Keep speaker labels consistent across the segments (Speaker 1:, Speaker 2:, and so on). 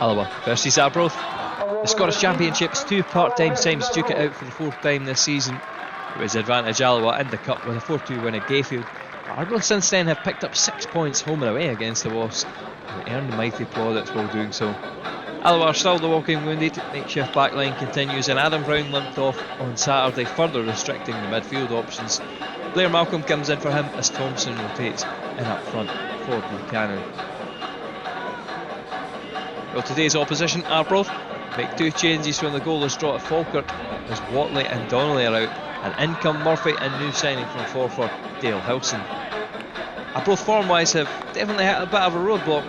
Speaker 1: Alloa versus Arbroath. The Scottish Championship's two part-time sides duke it out for the fourth time this season. It was advantage Alloa in the Cup with a 4-2 win at Gayfield. Arbroath since then have picked up 6 points home and away against the Wasps and earned mighty plaudits while doing so. Alloa are still the walking wounded. Makeshift backline continues and Adam Brown limped off on Saturday, further restricting the midfield options. Blair Malcolm comes in for him as Thompson rotates in up front for Buchanan. Well, today's opposition, Arbroath, make 2 changes from the goalless draw at Falkirk as Watley and Donnelly are out, and in come Murphy and new signing from Forfar, Dale Hilson. Arbroath form-wise have definitely hit a bit of a roadblock.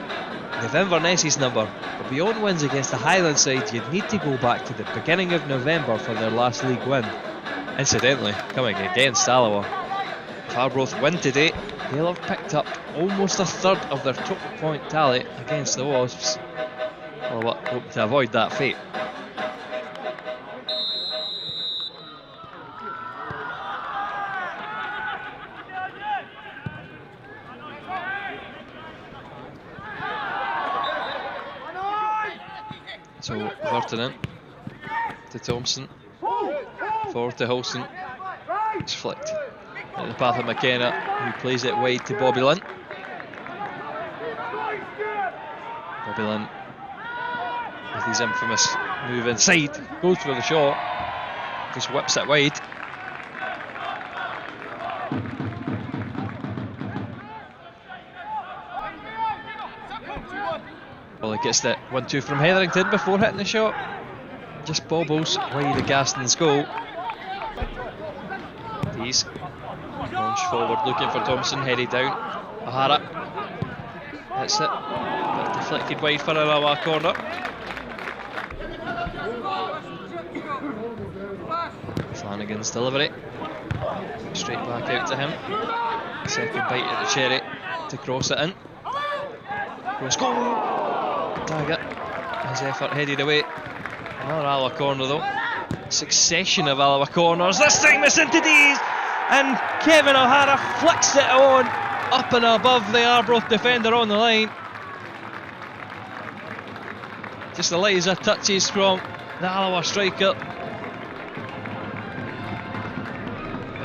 Speaker 1: They've Inverness's number, but beyond wins against the Highland side, you'd need to go back to the beginning of November for their last league win. Incidentally, coming against Alloa. If Arbroath win today, they'll have picked up almost a third of their total point tally against the Wasps. Alloa hope to avoid that fate. So Verton in to Thompson, forward to Hilson. It's flicked in the path of McKenna, who plays it wide to Bobby Lynn. Bobby Lynn with his infamous move inside, goes for the shot, just whips it wide. Well, he gets the 1-2 from Hetherington before hitting the shot. Just bobbles wide of Gaston's goal. He's launch forward looking for Thompson, headed down. O'Hara hits it, but deflected wide for an Alloa corner. Flanagan's delivery, straight back out to him. Second bite at the cherry to cross it in. Cross goal! Target, his effort headed away. Another Alloa corner though. Succession of Alloa corners, this time it's into D's, and Kevin O'Hara flicks it on up and above the Arbroath defender on the line. Just the laser touches from the Alloa striker,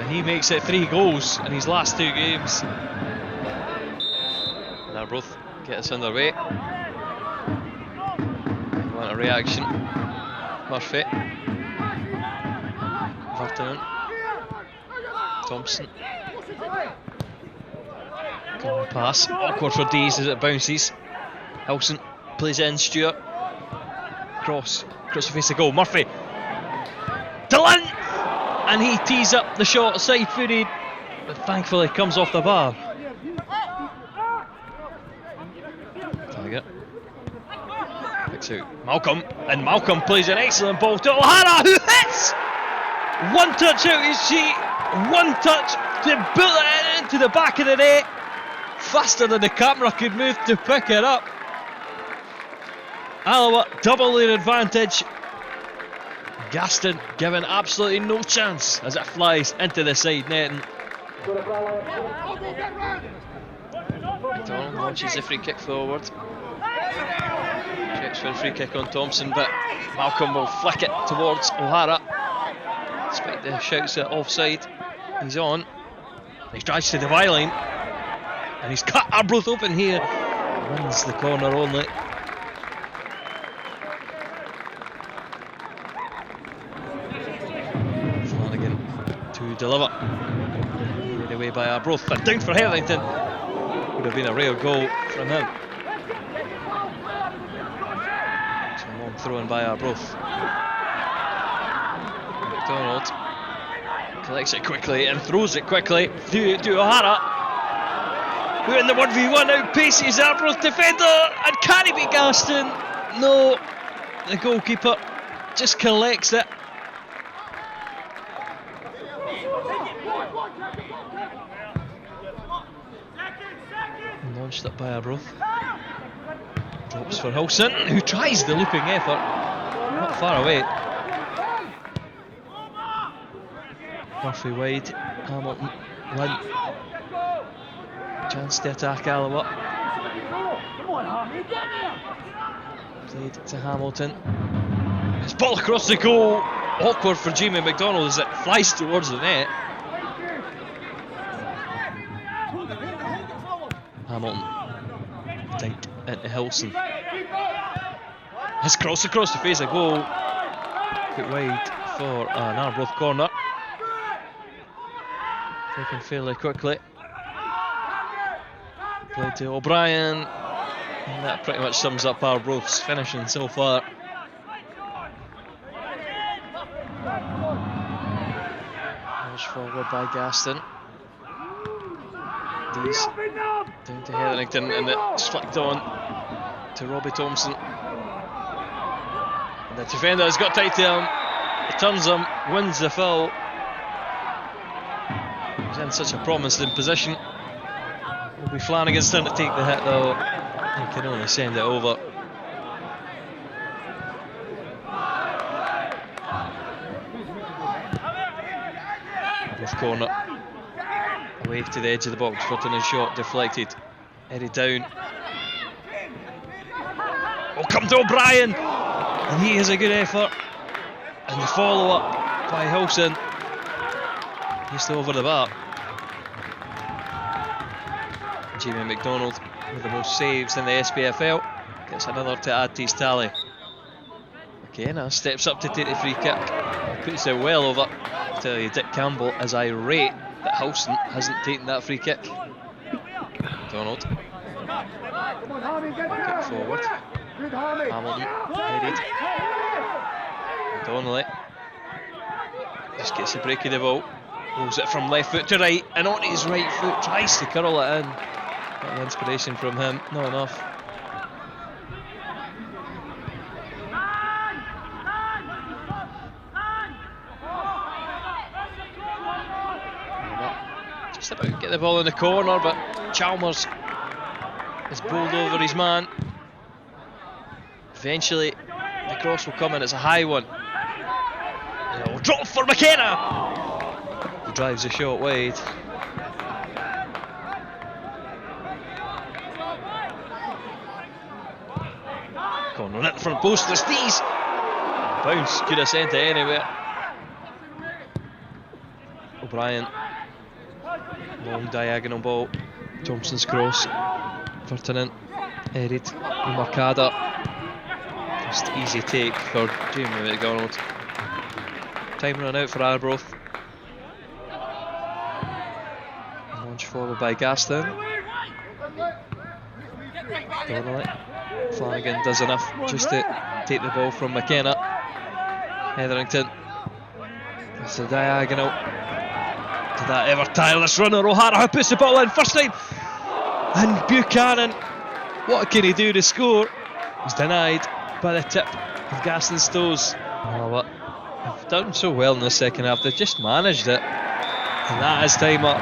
Speaker 1: and he makes it 3 goals in his last 2 games. And Arbroath get us underway. Want a reaction. Murphy. Verton. Thompson. Good pass. Awkward for Dees as it bounces. Hilson plays it in. Stewart. Cross the face of goal. Murphy. Dillon! And he tees up the shot side footed, but thankfully comes off the bar. Target. Picks out Malcolm, and Malcolm plays an excellent ball to O'Hara, who hits! One touch out his sheet, one touch to bullet it into the back of the net, faster than the camera could move to pick it up. Alloa double their advantage. Gaston given absolutely no chance as it flies into the side netting. McDonald launches the free kick forward. Checks for a free kick on Thompson, but Malcolm will flick it towards O'Hara. Despite the shouts at offside, he's on. He drives to the byline, and he's cut Arbroath open here. Wins the corner only. Flanagan to deliver. Made away by Arbroath, and down for Hetherington. Would have been a rare goal from him. So a long throw in by Arbroath. McDonald collects it quickly and throws it quickly to O'Hara, who in the 1v1 outpaces Arbroath defender, and can he beat Gaston? No, the goalkeeper just collects it. Launched up by Arbroath. Drops for Hilson, who tries the looping effort, not far away. Murphy wide, Hamilton, Lynn. Chance to attack Alloa. Played to Hamilton. It's ball across the goal. Awkward for Jamie McDonald as it flies towards the net. Hamilton dinked into Hilson. His cross across the face of goal. Bit wide for an Arbroath corner. Taken fairly quickly. Played to O'Brien. And that pretty much sums up Arbroath's finishing so far. Push forward by Gaston. These down to Hetherington, and it's flicked on to Robbie Thompson. And the defender has got tight to him. He turns him, wins the foul. He's in such a promising position. Will be Flanagan's turn to take the hit though. He can only send it over. Arbroath corner. Away to the edge of the box, Furton's shot deflected. Headed down. Oh, come to O'Brien! And he has a good effort. And the follow up by Hilson. Just over the bar. Jamie McDonald with the most saves in the SPFL. Gets another to add to his tally. McKenna steps up to take the free kick. Puts it well over. I tell you, Dick Campbell is irate that Hilson hasn't taken that free kick. McDonald. Kick forward. Hamilton headed. Donnelly just gets the break of the ball. Rolls it from left foot to right, and on his right foot tries to curl it in. Got an inspiration from him, not enough. Just about to get the ball in the corner, but Chalmers is bowled over his man. Eventually, the cross will come in, it's a high one. It'll drop for McKenna! He drives the shot wide. Corner at the front post, there's these! Bounce, could have sent it anywhere. O'Brien. Long diagonal ball. Thompson's cross. Furtonen. Headed. Mercada. Just easy take for Jamie McDonald. Time run out for Arbroath. Launch forward by Gaston. Donnelly. Flanagan does enough just to take the ball from McKenna. Hetherington. It's a diagonal to that ever tireless runner O'Hara, who puts the ball in first time. And Buchanan, what can he do to score? He's denied by the tip of Gaston's toes. Oh, but they've done so well in the second half, they've just managed it. And that is time up.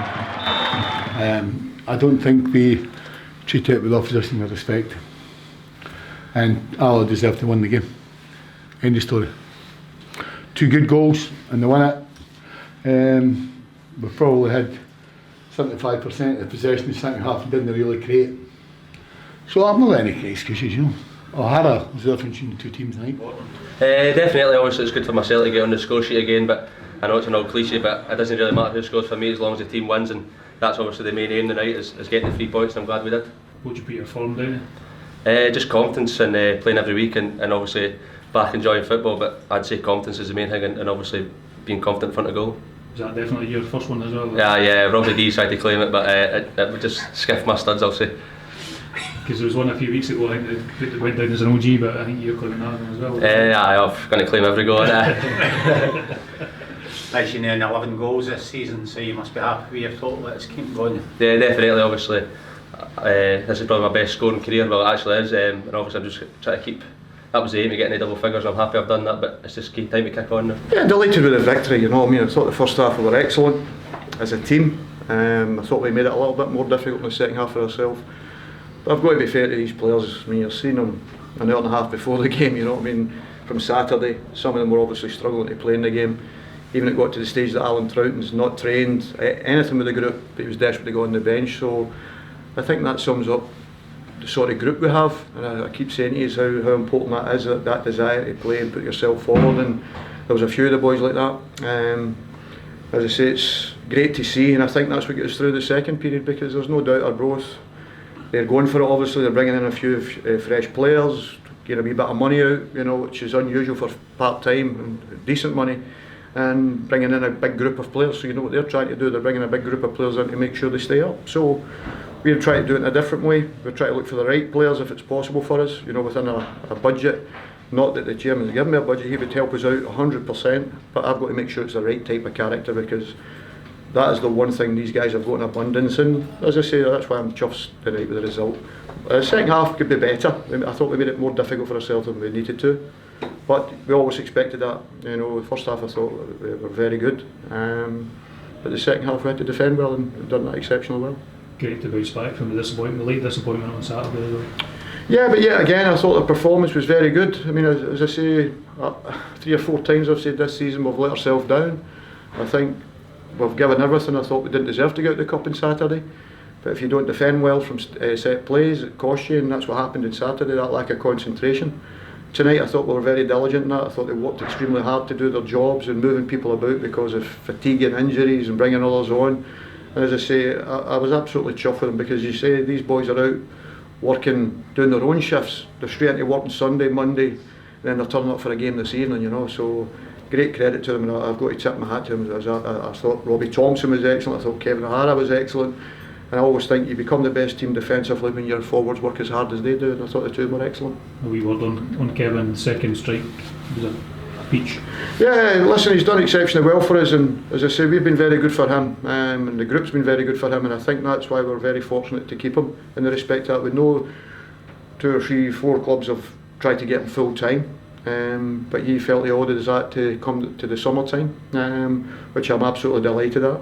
Speaker 2: I don't think we treated it with opposition with respect. And Alloa deserved to win the game. End of story. 2 good goals and they won it. We probably had 75% of the possession in the second half and didn't really create. So I'm not any excuses, you know. O'Hara was the difference between the two teams tonight.
Speaker 3: Definitely, obviously it's good for myself to get on the score sheet again, but I know it's an old cliche, but it doesn't really matter who scores for me as long as the team wins, and that's obviously the main aim tonight is getting the 3 points, and I'm glad we did.
Speaker 4: What would you put your form down?
Speaker 3: Just confidence and playing every week and obviously back enjoying football, but I'd say confidence is the main thing and obviously being confident in front of goal.
Speaker 4: Was that definitely your first one as well?
Speaker 3: Yeah, Robbie D tried to claim it, but it would just skiff my studs, I'll say.
Speaker 4: Because there was one a few weeks ago, I think that went down as an OG, but I think you're claiming that one as well.
Speaker 3: Yeah, I'm going to claim every goal.
Speaker 5: As you know, 11 goals this season, so you must be happy with your total. Let's keep going.
Speaker 3: Yeah, definitely, obviously. This is probably my best scoring career, well it actually is, and obviously I'm just trying to keep, that was the aim of getting the double figures. I'm happy I've done that, but it's just time to kick on now.
Speaker 6: Yeah, delighted with the victory, you know what I mean. I thought the first half we were excellent as a team. I thought we made it a little bit more difficult in the second half for ourselves. But I've got to be fair to these players. I mean, you've seen them an hour and a half before the game, you know what I mean, from Saturday. Some of them were obviously struggling to play in the game. Even it got to the stage that Alan Troughton's not trained anything with the group, but he was desperate to go on the bench. So I think that sums up the sort of group we have, and I keep saying to you how important that is, that desire to play and put yourself forward, and there was a few of the boys like that. As I say, it's great to see, and I think that's what gets us through the second period, because there's no doubt Arbroath, they're going for it. Obviously they're bringing in a few fresh players, getting a wee bit of money out, which is unusual for part-time and decent money, and bringing in a big group of players. So you know what they're trying to do, they're bringing a big group of players in to make sure they stay up. So we're trying to do it in a different way. We're trying to look for the right players if it's possible for us, within a budget. Not that the chairman's given me a budget, he would help us out 100%, but I've got to make sure it's the right type of character, because that is the one thing these guys have got in abundance, and as I say, that's why I'm chuffed tonight with the result. Second half could be better. I thought we made it more difficult for ourselves than we needed to, but we always expected that. The first half I thought we were very good, but the second half we had to defend well and done that exceptionally well.
Speaker 4: Great to bounce back from the late disappointment on Saturday though.
Speaker 6: Yeah, but yet again, I thought the performance was very good. I mean, as I say, 3 or 4 times I've said this season we've let ourselves down. I think we've given everything. I thought we didn't deserve to get out the cup on Saturday. But if you don't defend well from set plays, it costs you, and that's what happened on Saturday, that lack of concentration. Tonight I thought we were very diligent in that. I thought they worked extremely hard to do their jobs and moving people about because of fatigue and injuries and bringing others on. And as I say, I was absolutely chuffed with them, because you say these boys are out working, doing their own shifts. They're straight into work on Sunday, Monday, and then they're turning up for a game this evening, so great credit to them, and I've got to tip my hat to them. I thought Robbie Thompson was excellent, I thought Kevin O'Hara was excellent, and I always think you become the best team defensively when your forwards work as hard as they do, and I thought the two were excellent.
Speaker 4: A wee word on Kevin's second strike, was a peach.
Speaker 6: Yeah, listen, he's done exceptionally well for us, and as I say, we've been very good for him, and the group's been very good for him, and I think that's why we're very fortunate to keep him, in the respect that we know 2 or 3, 4 clubs have tried to get him full time, but he felt he owed us that to come to the summertime, which I'm absolutely delighted at,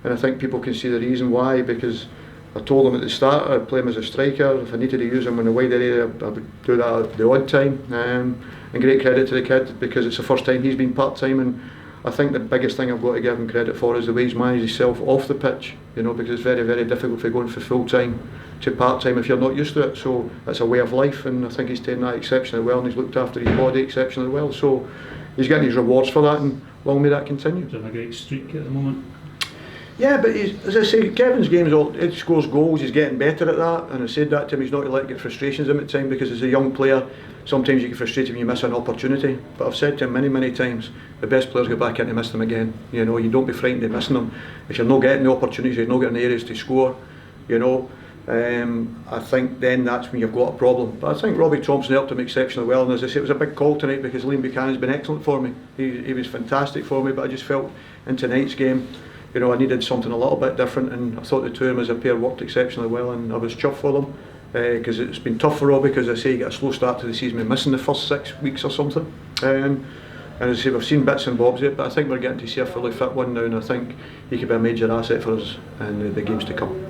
Speaker 6: and I think people can see the reason why, because I told him at the start I'd play him as a striker. If I needed to use him in the wider area, I would do that at the odd time. And great credit to the kid, because it's the first time he's been part-time, and I think the biggest thing I've got to give him credit for is the way he's managed himself off the pitch, because it's very, very difficult for going from full-time to part-time if you're not used to it. So it's a way of life, and I think he's taken that exceptionally well, and he's looked after his body exceptionally well. So he's getting his rewards for that, and long may that continue.
Speaker 4: He's on a great streak at the moment.
Speaker 6: Yeah, but as I say, Kevin's game's he scores goals, he's getting better at that, and I said that to him, he's not to let get frustrations in at time, because as a young player, sometimes you get frustrated when you miss an opportunity. But I've said to him many, many times, the best players go back in to miss them again. You don't be frightened of missing them. If you're not getting the opportunities, you're not getting the areas to score, I think then that's when you've got a problem. But I think Robbie Thompson helped him exceptionally well, and as I say, it was a big call tonight, because Liam Buchanan's been excellent for me. He was fantastic for me, but I just felt in tonight's game, I needed something a little bit different, and I thought the two of them as a pair worked exceptionally well, and I was chuffed for them, because it's been tough for Robbie, because I say he got a slow start to the season, by missing the first 6 weeks or something, and as I say, we've seen bits and bobs yet, but I think we're getting to see a fully fit one now, and I think he could be a major asset for us in the games to come.